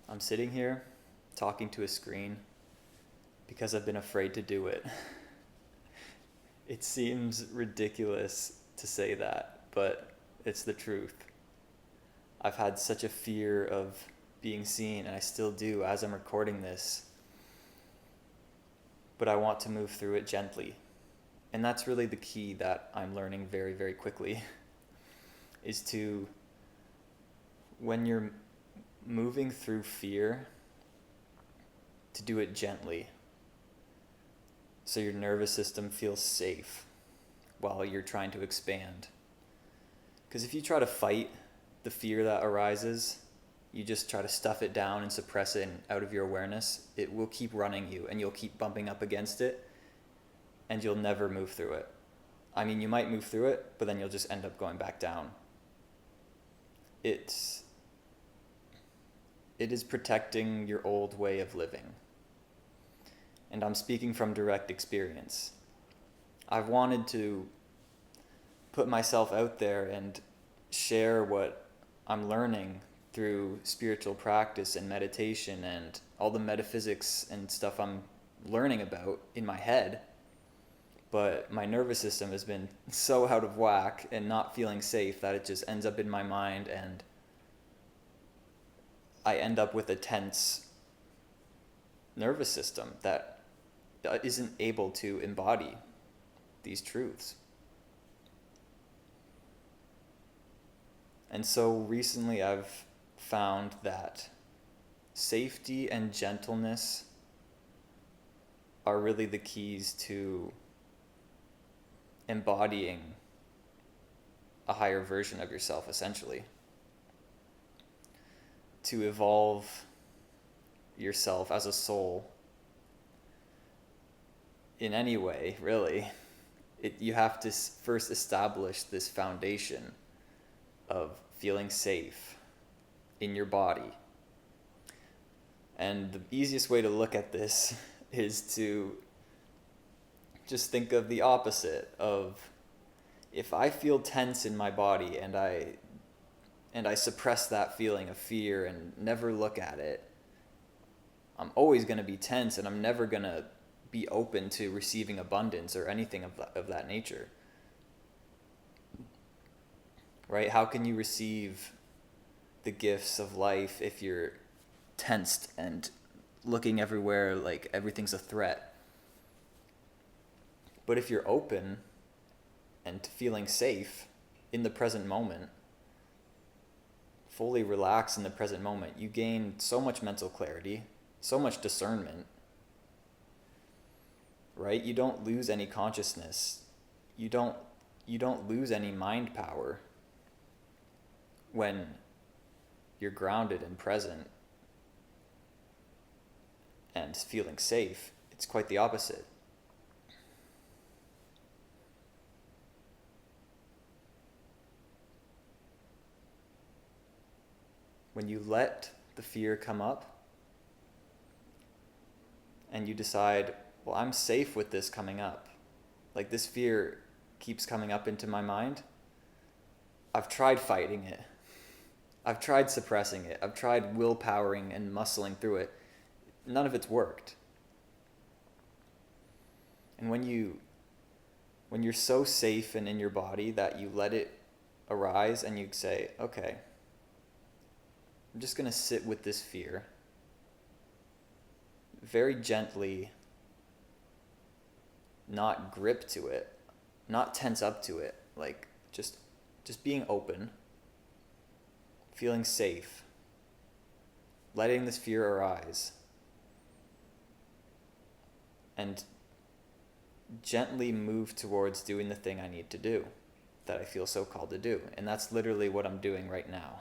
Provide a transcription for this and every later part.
I'm sitting here talking to a screen because I've been afraid to do it. It seems ridiculous to say that, but it's the truth. I've had such a fear of being seen, and I still do as I'm recording this. But I want to move through it gently. And that's really the key that I'm learning very, very quickly is to, when you're moving through fear, to do it gently so your nervous system feels safe while you're trying to expand. Because if you try to fight the fear that arises, you just try to stuff it down and suppress it out of your awareness, it will keep running you and you'll keep bumping up against it and you'll never move through it. I mean, you might move through it, but then you'll just end up going back down. It is protecting your old way of living. And I'm speaking from direct experience. I've wanted to put myself out there and share what I'm learning through spiritual practice and meditation and all the metaphysics and stuff I'm learning about in my head. But my nervous system has been so out of whack and not feeling safe that it just ends up in my mind, and I end up with a tense nervous system that isn't able to embody these truths. And so recently I've found that safety and gentleness are really the keys to embodying a higher version of yourself, essentially. To evolve yourself as a soul in any way, really, you have to first establish this foundation of feeling safe in your body. And the easiest way to look at this is to just think of the opposite of, if I feel tense in my body and I suppress that feeling of fear and never look at it, I'm always going to be tense and I'm never going to be open to receiving abundance or anything of that nature. Right? How can you receive the gifts of life if you're tensed and looking everywhere like everything's a threat? But if you're open and feeling safe in the present moment, fully relaxed in the present moment, you gain so much mental clarity, so much discernment, right? You don't lose any consciousness. You don't lose any mind power when you're grounded and present and feeling safe. It's quite the opposite. When you let the fear come up and you decide, well, I'm safe with this coming up. Like, this fear keeps coming up into my mind. I've tried fighting it. I've tried suppressing it. I've tried willpowering and muscling through it. None of it's worked. And when you're so safe and in your body that you let it arise and you say, okay, I'm just going to sit with this fear very gently, not grip to it, not tense up to it, like just being open, feeling safe, letting this fear arise, and gently move towards doing the thing I need to do, that I feel so called to do. And that's literally what I'm doing right now.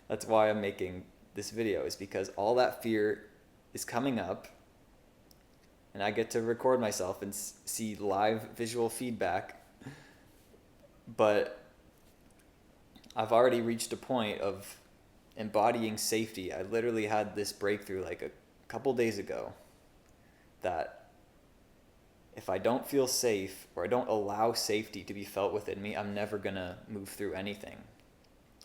That's why I'm making this video, is because all that fear is coming up, and I get to record myself and see live visual feedback. But I've already reached a point of embodying safety. I literally had this breakthrough like a couple days ago, that if I don't feel safe or I don't allow safety to be felt within me, I'm never going to move through anything.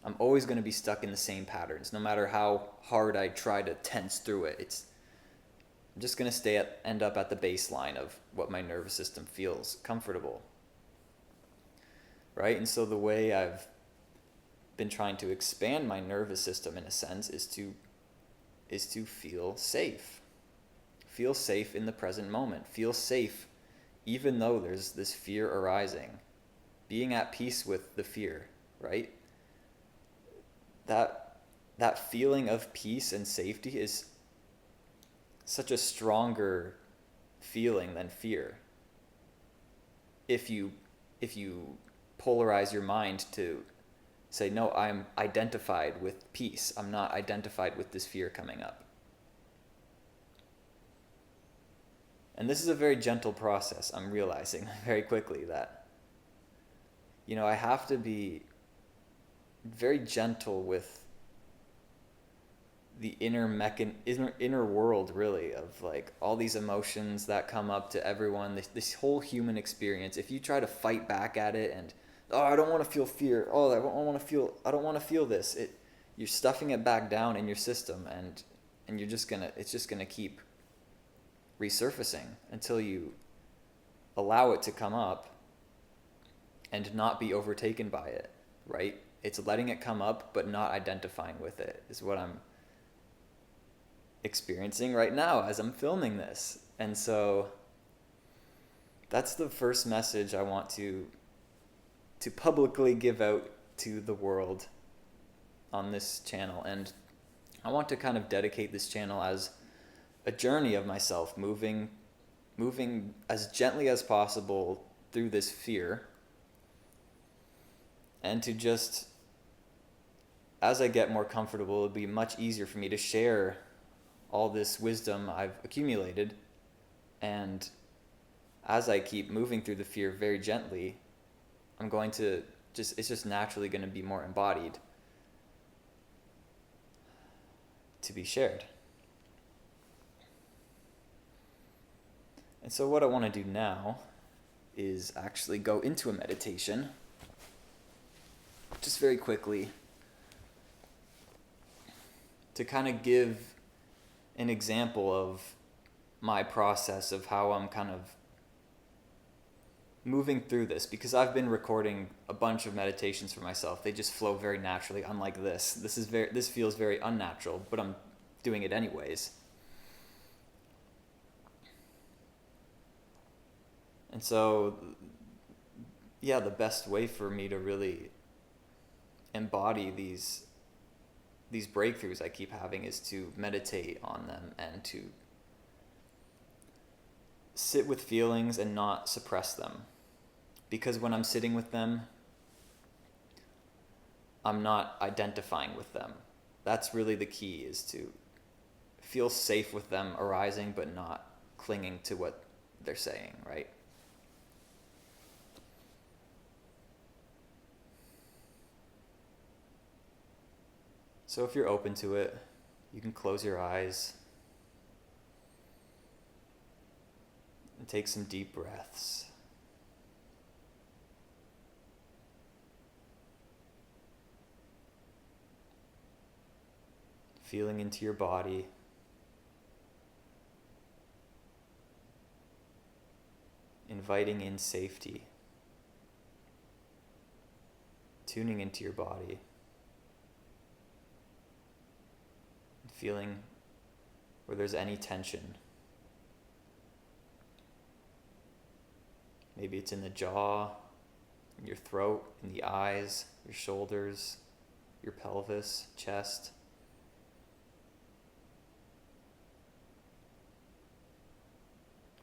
I'm always going to be stuck in the same patterns, no matter how hard I try to tense through it. I'm just going to end up at the baseline of what my nervous system feels comfortable, right? And so the way I've been trying to expand my nervous system, in a sense, is to feel safe. Feel safe in the present moment. Feel safe even though there's this fear arising. Being at peace with the fear, right? That feeling of peace and safety is such a stronger feeling than fear. If you polarize your mind to say, no, I'm identified with peace, I'm not identified with this fear coming up. And this is a very gentle process. I'm realizing very quickly that, I have to be very gentle with the inner world, really, of like all these emotions that come up to everyone, this whole human experience. If you try to fight back at it and, oh, I don't want to feel fear, oh, I don't want to feel this, you're stuffing it back down in your system, and it's just gonna keep resurfacing until you allow it to come up and not be overtaken by it, right? It's letting it come up but not identifying with it is what I'm experiencing right now as I'm filming this. And so that's the first message I want to publicly give out to the world on this channel. And I want to kind of dedicate this channel as a journey of myself moving as gently as possible through this fear, and to just, as I get more comfortable, it'll be much easier for me to share all this wisdom I've accumulated. And as I keep moving through the fear very gently, it's just naturally going to be more embodied to be shared. And so what I want to do now is actually go into a meditation, just very quickly, to kind of give an example of my process of how I'm kind of moving through this, because I've been recording a bunch of meditations for myself. They just flow very naturally, unlike this. This feels very unnatural, but I'm doing it anyways. And so, yeah, the best way for me to really embody these breakthroughs I keep having is to meditate on them and to sit with feelings and not suppress them. Because when I'm sitting with them, I'm not identifying with them. That's really the key, is to feel safe with them arising but not clinging to what they're saying, right? So if you're open to it, you can close your eyes and take some deep breaths. Feeling into your body. Inviting in safety. Tuning into your body. Feeling where there's any tension. Maybe it's in the jaw, in your throat, in the eyes, your shoulders, your pelvis, chest.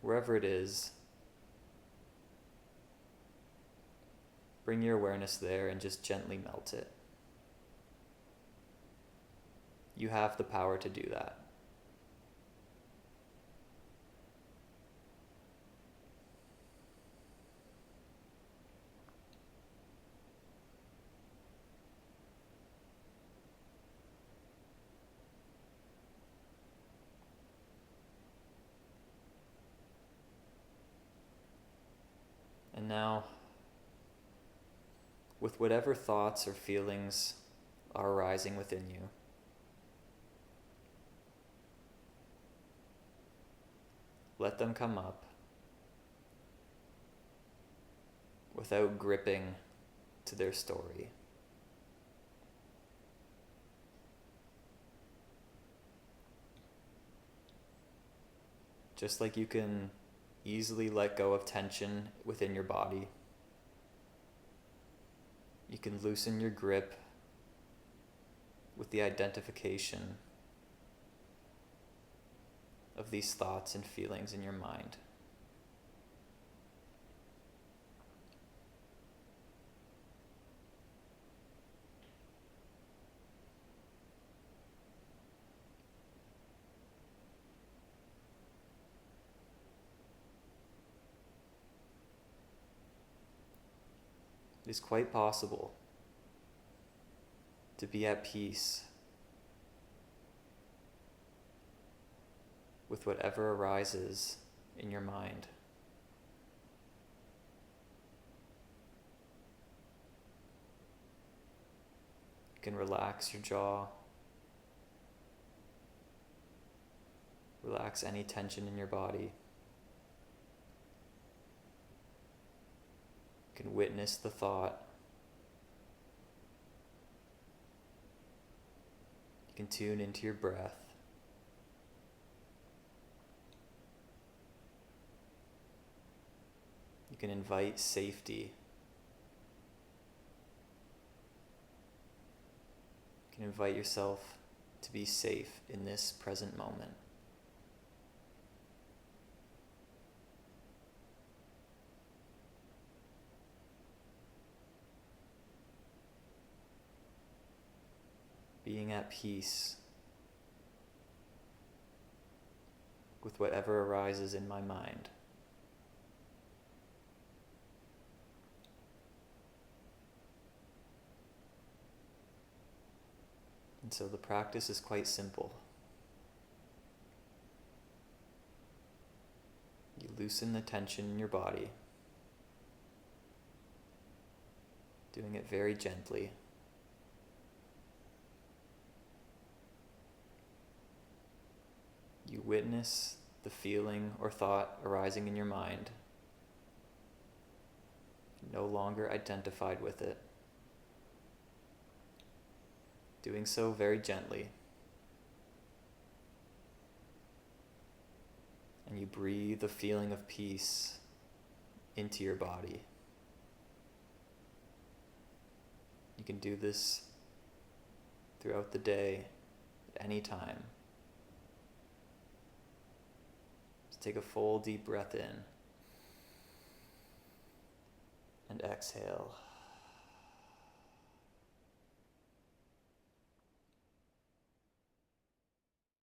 Wherever it is, bring your awareness there and just gently melt it. You have the power to do that. And now, with whatever thoughts or feelings are arising within you. Let them come up without gripping to their story. Just like you can easily let go of tension within your body, you can loosen your grip with the identification of these thoughts and feelings in your mind. It is quite possible to be at peace with whatever arises in your mind. You can relax your jaw, relax any tension in your body. You can witness the thought. You can tune into your breath. You can invite safety. You can invite yourself to be safe in this present moment. Being at peace with whatever arises in my mind. And so the practice is quite simple. You loosen the tension in your body, doing it very gently. You witness the feeling or thought arising in your mind, no longer identified with it. Doing so very gently. And you breathe a feeling of peace into your body. You can do this throughout the day, at any time. Just take a full deep breath in and exhale.